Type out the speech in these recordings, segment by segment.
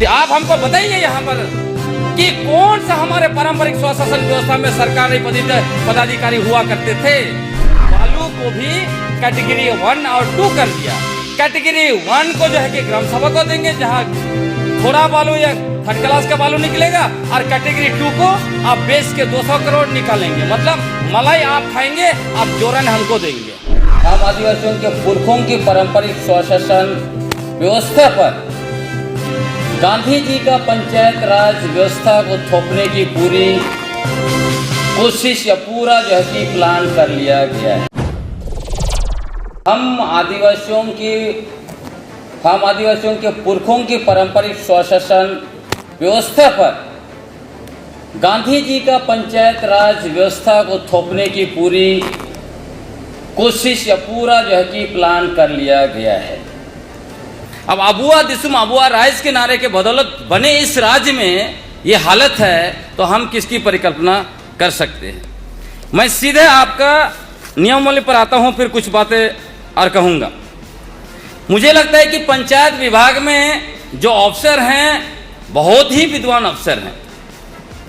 आप हमको बताइए यहाँ पर कि कौन सा हमारे पारंपरिक स्वशासन व्यवस्था में सरकारी पदाधिकारी हुआ करते थे। बालू को भी कैटेगरी 1 और 2 कर दिया। कैटेगरी 1 को जो है कि ग्राम सभा को देंगे, जहाँ थोड़ा बालू या थर्ड क्लास का बालू निकलेगा, और कैटेगरी 2 को आप बेच के 200 करोड़ निकालेंगे। मतलब मलाई आप खाएंगे, आप जोरन हमको देंगे। हम आदिवासियों के पुरखों की पारंपरिक स्वशासन व्यवस्था पर गांधी जी का पंचायत राज व्यवस्था को थोपने की पूरी कोशिश या पूरा जो है कि प्लान कर लिया गया है। हम आदिवासियों के पुरखों की पारंपरिक स्वशासन व्यवस्था पर गांधी जी का पंचायत राज व्यवस्था को थोपने की पूरी कोशिश या पूरा जो है कि प्लान कर लिया गया है। अब अबुआ दिसुम अबुआ राइज के नारे के बदौलत बने इस राज्य में ये हालत है, तो हम किसकी परिकल्पना कर सकते हैं। मैं सीधे आपका नियमावली पर आता हूं, फिर कुछ बातें और कहूँगा। मुझे लगता है कि पंचायत विभाग में जो अफसर हैं बहुत ही विद्वान अफसर हैं।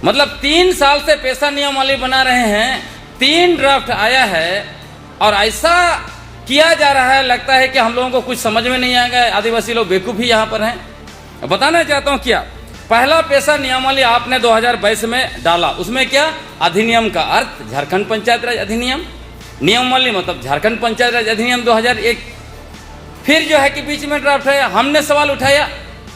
मतलब 3 साल से पैसा नियमावली बना रहे हैं, 3 ड्राफ्ट आया है और ऐसा किया जा रहा है, लगता है कि हम लोगों को कुछ समझ में नहीं आएगा। आदिवासी लोग बेवकूफ़ ही यहाँ पर हैं। बताना चाहता हूँ क्या। पहला पैसा नियमावली आपने 2022 में डाला, उसमें क्या अधिनियम का अर्थ झारखंड पंचायत राज अधिनियम, नियमावली मतलब झारखंड पंचायत राज अधिनियम 2001। फिर जो है कि बीच में ड्राफ्ट है, हमने सवाल उठाया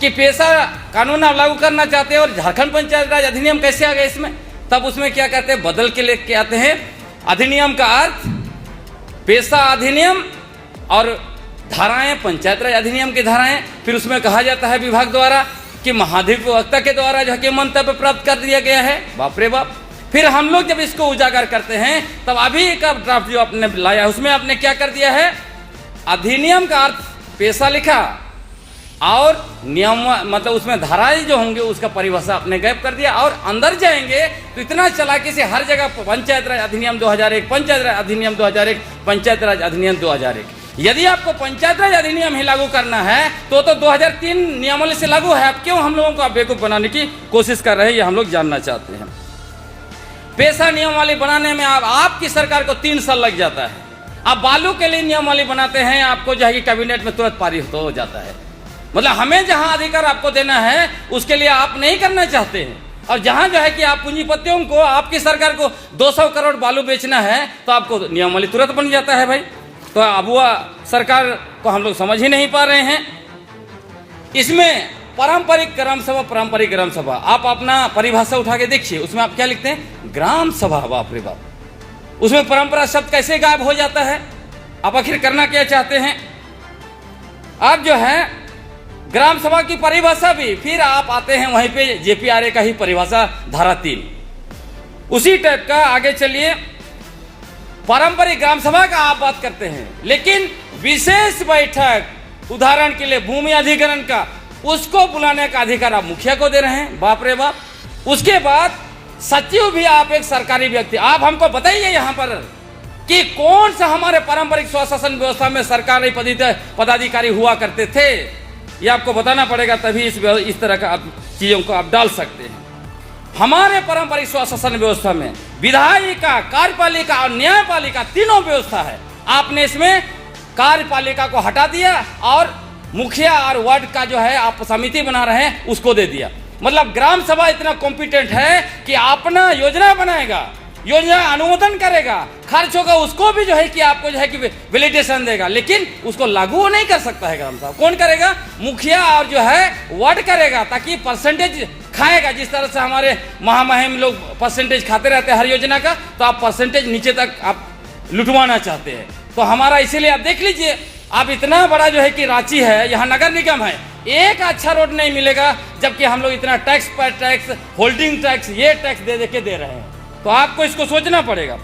कि पैसा कानून आप लागू करना चाहते हैं और झारखंड पंचायत राज अधिनियम कैसे आ गया इसमें। तब उसमें क्या कहते हैं, बदल के लेके आते हैं अधिनियम का अर्थ पैसा अधिनियम और धाराएं पंचायत राज अधिनियम की धाराएं। फिर उसमें कहा जाता है विभाग द्वारा कि महाधिवक्ता के द्वारा जो है मंतव्य प्राप्त कर दिया गया है। बाप रे बाप। फिर हम लोग जब इसको उजागर करते हैं, तब अभी का ड्राफ्ट जो आपने लाया है उसमें आपने क्या कर दिया है, अधिनियम का अर्थ पैसा लिखा और नियम मतलब उसमें धाराएं जो होंगे उसका परिभाषा आपने गायब कर दिया। और अंदर जाएंगे तो इतना चालाकी से हर जगह पंचायत राज अधिनियम 2001, पंचायत राज अधिनियम 2001, पंचायत राज अधिनियम 2001। यदि आपको पंचायत राज अधिनियम ही लागू करना है तो 2003 नियमावली से लागू है। आप क्यों हम लोगों को बेवकूफ बनाने की कोशिश कर रहे हैं, ये हम लोग जानना चाहते हैं। पैसा नियमावली बनाने में आपकी सरकार को 3 साल लग जाता है। आप बालू के लिए नियमावली बनाते हैं, आपको जो है कि कैबिनेट में तुरंत पारित हो जाता है। मतलब हमें जहां अधिकार आपको देना है उसके लिए आप नहीं करना चाहते हैं, और जहां जो है कि आप पूंजीपतियों को, आपकी सरकार को 200 करोड़ बालू बेचना है तो आपको नियमावली तुरंत बन जाता है भाई। तो अबुआ सरकार को हम लोग समझ ही नहीं पा रहे हैं। इसमें पारंपरिक ग्राम सभा आप अपना परिभाषा उठा के देखिए, उसमें आप क्या लिखते हैं, ग्राम सभा। बाप रे बाप। उसमें परंपरा शब्द कैसे गायब हो जाता है। आप आखिर करना क्या चाहते हैं। आप जो है ग्राम सभा की परिभाषा भी, फिर आप आते हैं वहीं पे जेपीआरए का ही परिभाषा धारा 3, उसी टाइप का। आगे चलिए, पारंपरिक ग्राम सभा का आप बात करते हैं, लेकिन विशेष बैठक उदाहरण के लिए भूमि अधिग्रहण का, उसको बुलाने का अधिकार आप मुखिया को दे रहे हैं। बाप रे बाप। उसके बाद सचिव भी आप एक सरकारी व्यक्ति। आप हमको बताइए यहाँ पर कि कौन सा हमारे पारंपरिक स्वशासन व्यवस्था में सरकारी पदाधिकारी हुआ करते थे। ये आपको बताना पड़ेगा, तभी इस तरह का चीज़ों को आप डाल सकते हैं। हमारे पारंपरिक स्वशासन व्यवस्था में विधायिका, कार्यपालिका और न्यायपालिका तीनों व्यवस्था है। आपने इसमें कार्यपालिका को हटा दिया और मुखिया और वार्ड का जो है आप समिति बना रहे हैं उसको दे दिया। मतलब ग्राम सभा इतना कॉम्पिटेंट है कि अपना योजना बनाएगा, योजना अनुमोदन करेगा, खर्च होगा उसको भी जो है कि आपको जो है कि वैलिडेशन देगा, लेकिन उसको लागू नहीं कर सकता है ग्राम सभा। कौन करेगा, मुखिया और जो है वार्ड करेगा, ताकि परसेंटेज खाएगा। जिस तरह से हमारे महामहिम लोग परसेंटेज खाते रहते हैं हर योजना का, तो आप परसेंटेज नीचे तक आप लुटवाना चाहते हैं। तो हमारा इसीलिए आप देख लीजिए, आप इतना बड़ा जो है कि रांची है, यहाँ नगर निगम है, एक अच्छा रोड नहीं मिलेगा, जबकि हम लोग इतना टैक्स पर टैक्स, होल्डिंग टैक्स, ये टैक्स दे के दे रहे हैं। तो आपको इसको सोचना पड़ेगा।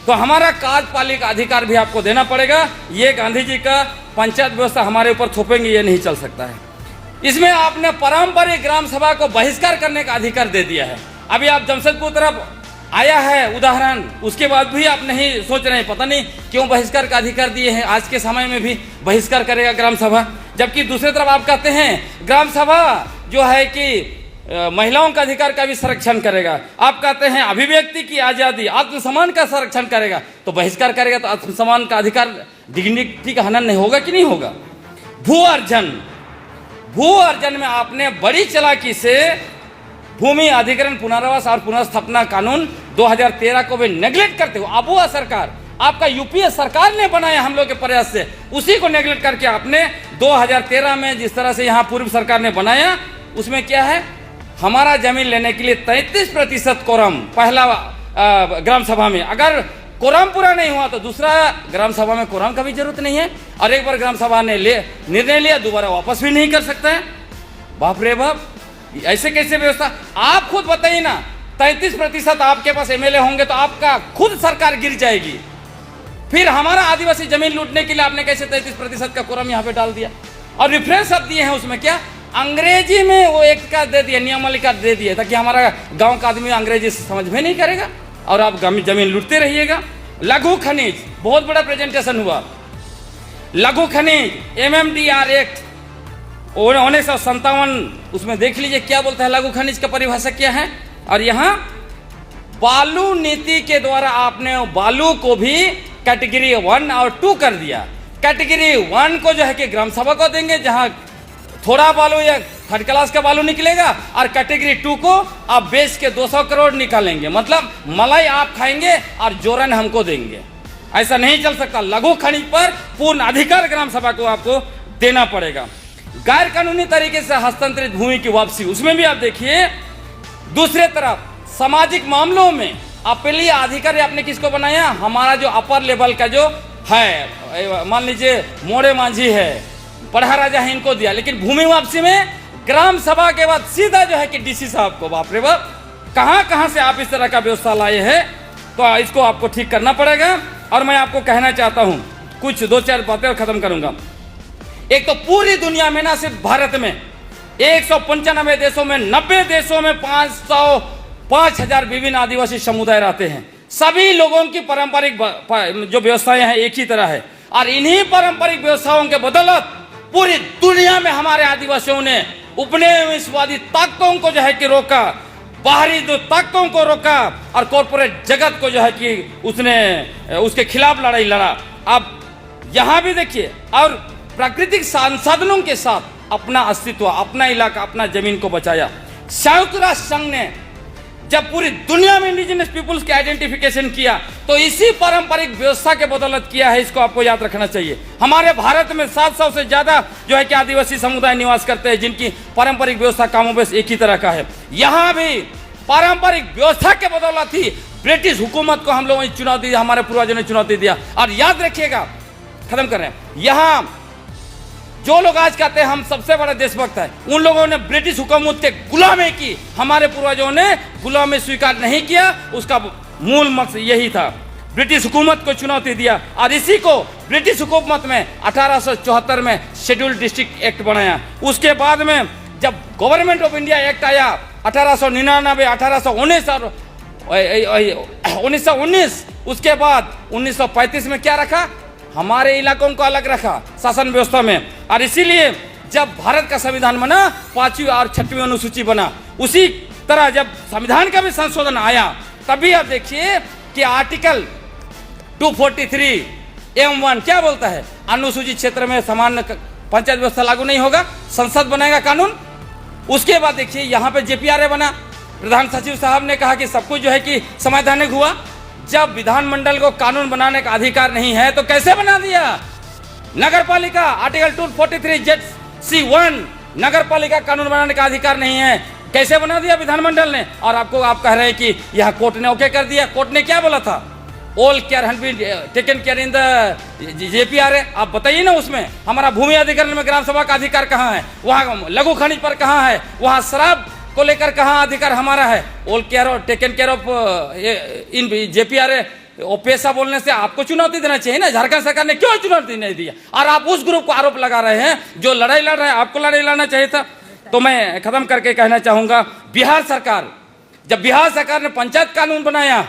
तो हमारा कार्यपालिका अधिकार भी आपको देना पड़ेगा। ये गांधी जी का पंचायत व्यवस्था हमारे ऊपर थोपेंगे, ये नहीं चल सकता है। इसमें आपने पारंपरिक ग्राम सभा को बहिष्कार करने का अधिकार दे दिया है। अभी आप जमशेदपुर तरफ आया है उदाहरण, उसके बाद भी आप नहीं सोच रहे हैं, पता नहीं क्यों बहिष्कार का अधिकार दिए हैं। आज के समय में भी बहिष्कार करेगा ग्राम सभा, जबकि दूसरी तरफ आप कहते हैं ग्राम सभा जो है कि महिलाओं का अधिकार का भी संरक्षण करेगा। आप कहते हैं अभिव्यक्ति की आज़ादी, आत्मसम्मान का संरक्षण करेगा, तो बहिष्कार करेगा तो आत्मसम्मान का अधिकार, डिग्निटी का हनन नहीं होगा कि नहीं होगा। भू अर्जन में आपने बड़ी चालाकी से भूमि अधिग्रहण, पुनर्वास और पुनर्स्थापना कानून 2013 को भी नेग्लेक्ट करते हो। अबुआ सरकार, आपका यूपीए सरकार ने बनाया हम लोग के प्रयास से, उसी को नेग्लेक्ट करके आपने 2013 में जिस तरह से यहाँ पूर्व सरकार ने बनाया, उसमें क्या है, हमारा जमीन लेने के लिए 33% कोरम पहला ग्राम सभा में, अगर कोरम पूरा नहीं हुआ तो दूसरा ग्राम सभा में कोरम का भी जरूरत नहीं है, और एक बार ग्राम सभा ने निर्णय लिया, दोबारा वापस भी नहीं कर सकता है। बाप रे बाप, ऐसे कैसे व्यवस्था। आप खुद बताइए ना, 33% आपके पास एमएलए होंगे तो आपका खुद सरकार गिर जाएगी। फिर हमारा आदिवासी जमीन लूटने के लिए आपने कैसे 33% का कोरम यहाँ पे डाल दिया, और रेफरेंस अब दिए हैं उसमें क्या, अंग्रेजी में वो एक्ट का दे दिया, नियमावली दे दिया, ताकि हमारा गांव का आदमी अंग्रेजी समझ में नहीं करेगा और आप जमीन लूटते रहिएगा। लघु खनिज, बहुत बड़ा प्रेजेंटेशन हुआ। लघु खनिज MMDR एक्ट 1957, उसमें देख लीजिए क्या बोलता है, लघु खनिज का परिभाषा क्या है। और यहाँ बालू नीति के द्वारा आपने बालू को भी कैटेगरी 1 और 2 कर दिया। कैटेगरी 1 को जो है कि ग्राम सभा को देंगे, जहां थोड़ा बालू या थर्ड क्लास का बालू निकलेगा, और कैटेगरी 2 को आप बेच के 200 करोड़ निकालेंगे, मतलब मलाई आप खाएंगे और जोरन हमको देंगे। ऐसा नहीं चल सकता। लघु खनिज पर पूर्ण अधिकार ग्राम सभा को आपको देना पड़ेगा। गैर कानूनी तरीके से हस्तांतरित भूमि की वापसी, उसमें भी आप देखिए। दूसरे तरफ सामाजिक मामलों में अपीलीय अधिकारी आपने किसको बनाया, हमारा जो अपर लेवल का जो है, मान लीजिए मोड़े मांझी है, पढ़ा राजा है, इनको दिया। लेकिन भूमि वापसी में ग्राम सभा के बाद सीधा जो है कि डीसी साहब को। बाप रे बाप, कहां से आप इस तरह का व्यवस्था लाए हैं, तो इसको आपको ठीक करना पड़ेगा। और मैं आपको कहना चाहता हूं कुछ 2-4 बातें और खत्म करूंगा। एक तो पूरी दुनिया में, ना सिर्फ भारत में, 195 देशों में, 90 देशों में 5,000 विभिन्न आदिवासी समुदाय रहते हैं। सभी लोगों की पारंपरिक जो व्यवस्थाएं हैं एक ही तरह है, और इन्हीं पारंपरिक व्यवस्थाओं के बदौलत पूरी दुनिया में हमारे आदिवासियों ने उपनिवेशवादी ताकतों को जो है कि रोका, बाहरी जो ताकतों को रोका, और कॉर्पोरेट जगत को जो है कि उसके खिलाफ लड़ाई लड़ा। अब यहां भी देखिए, और प्राकृतिक संसाधनों के साथ अपना अस्तित्व, अपना इलाका, अपना जमीन को बचाया। संयुक्त राष्ट्र संघ ने जब पूरी दुनिया में इंडिजिनस पीपुल्स के आइडेंटिफिकेशन किया, तो इसी पारंपरिक व्यवस्था के बदौलत किया है। इसको आपको याद रखना चाहिए। हमारे भारत में 700 से ज्यादा जो है कि आदिवासी समुदाय निवास करते हैं, जिनकी पारंपरिक व्यवस्था कामोबेश एक ही तरह का है। यहाँ भी पारंपरिक व्यवस्था के बदौलत ही ब्रिटिश हुकूमत को हम लोगों ने चुनौती दी, हमारे पूर्वजों ने चुनौती दिया। और याद रखिएगा, खत्म कर रहे हैं, यहाँ जो लोग आज कहते हैं हम सबसे बड़ा देशभक्त है, उन लोगों ने ब्रिटिश हुकूमत के गुलामी की, हमारे पूर्वजों ने गुलामी स्वीकार नहीं किया। उसका मूल मकसद यही था, ब्रिटिश हुकूमत को चुनौती दिया। और इसी को ब्रिटिश हुकूमत में 1874 में शेड्यूल्ड डिस्ट्रिक्ट एक्ट बनाया। उसके बाद में जब गवर्नमेंट ऑफ इंडिया एक्ट आया 1899, 1819 और 1919, उसके बाद 1935 में क्या रखा, हमारे इलाकों को अलग रखा शासन व्यवस्था में। और इसीलिए जब भारत का संविधान बना, 5वीं और 6वीं अनुसूची बना। उसी तरह जब संविधान का भी संशोधन आया, तभी आप देखिए कि आर्टिकल 243(m)(1) क्या बोलता है, अनुसूचित क्षेत्र में सामान्य पंचायत व्यवस्था लागू नहीं होगा, संसद बनाएगा कानून। उसके बाद देखिए यहाँ पे JPRA बना। प्रधान सचिव साहब ने कहा कि सब कुछ जो है कि संवैधानिक हुआ। जब विधानमंडल को कानून बनाने का अधिकार नहीं है तो कैसे बना दिया नगर पालिका, आर्टिकल 243(z)(c)(1), नगर पालिका कानून बनाने का अधिकार नहीं है, कैसे बना दिया विधानमंडल ने। और आप कह रहे हैं कि यह कोर्ट ने ओके कर दिया। कोर्ट ने क्या बोला था, all care has been taken care in the JPRA। आप बताइए ना, उसमें हमारा भूमि अधिग्रहण में ग्राम सभा का अधिकार कहाँ है, वहाँ लघु खनिज पर कहाँ है, वहाँ शराब को लेकर कहाँ अधिकार हमारा है। ऑल केयर और taken care of in JPRA, पैसा बोलने से आपको चुनौती देना चाहिए ना। झारखंड सरकार ने क्यों चुनौती नहीं दिया, और आप उस ग्रुप को आरोप लगा रहे हैं जो लड़ाई लड़ रहे हैं, आपको लड़ाई लड़ना चाहिए था। तो मैं खत्म करके कहना चाहूंगा, बिहार सरकार, जब बिहार सरकार ने पंचायत कानून बनाया,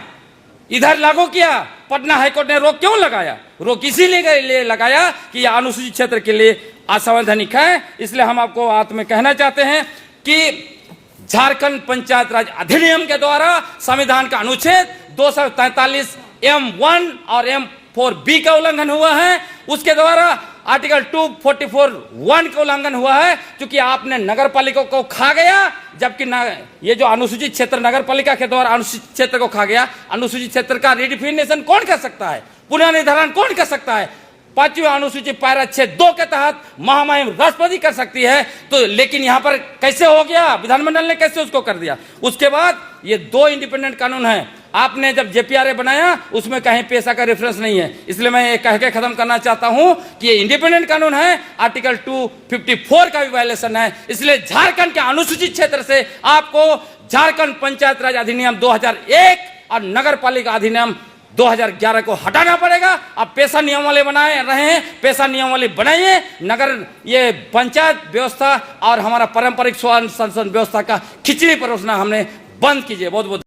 इधर लागू किया, पटना हाईकोर्ट ने रोक क्यों लगाया, रोक इसीलिए लगाया कि यह अनुसूचित क्षेत्र के लिए असंवैधानिक है। इसलिए हम आपको बात में कहना चाहते हैं कि झारखंड पंचायत राज अधिनियम के द्वारा संविधान का अनुच्छेद 243 M1 और M4B का उल्लंघन हुआ है। उसके द्वारा आर्टिकल 244(1) का उल्लंघन हुआ है, क्योंकि आपने नगर पालिका को खा गया, जबकि ये जो अनुसूचित क्षेत्र नगर पालिका के द्वारा अनुसूचित क्षेत्र को खा गया। अनुसूचित क्षेत्र का रिडिफिनेशन कौन कर सकता है, पुनः निर्धारण कौन कर सकता है? 5वीं अनुसूची पैरा 6(2) के तहत महामहिम राष्ट्रपति कर सकती है। तो लेकिन यहां पर कैसे हो गया, विधानमंडल ने कैसे उसको कर दिया? उसके बाद ये 2 इंडिपेंडेंट कानून है। आपने जब JPRA बनाया उसमें कहीं पेशा का रेफरेंस नहीं है, इसलिए मैं ये कह के खत्म करना चाहता हूं कि ये इंडिपेंडेंट कानून है, आर्टिकल 254 का भी वायलेशन है। इसलिए झारखंड के अनुसूचित क्षेत्र से आपको झारखंड पंचायत राज अधिनियम 2001 और नगर पालिका अधिनियम 2011 को हटाना पड़ेगा। अब पेशा नियमावली बनाए रहे हैं, पेशा नियमावली बनाइए। नगर ये पंचायत व्यवस्था और हमारा पारंपरिक स्वायत्त शासन व्यवस्था का खिचड़ी परोसना हमने बंद कीजिए। बहुत बहुत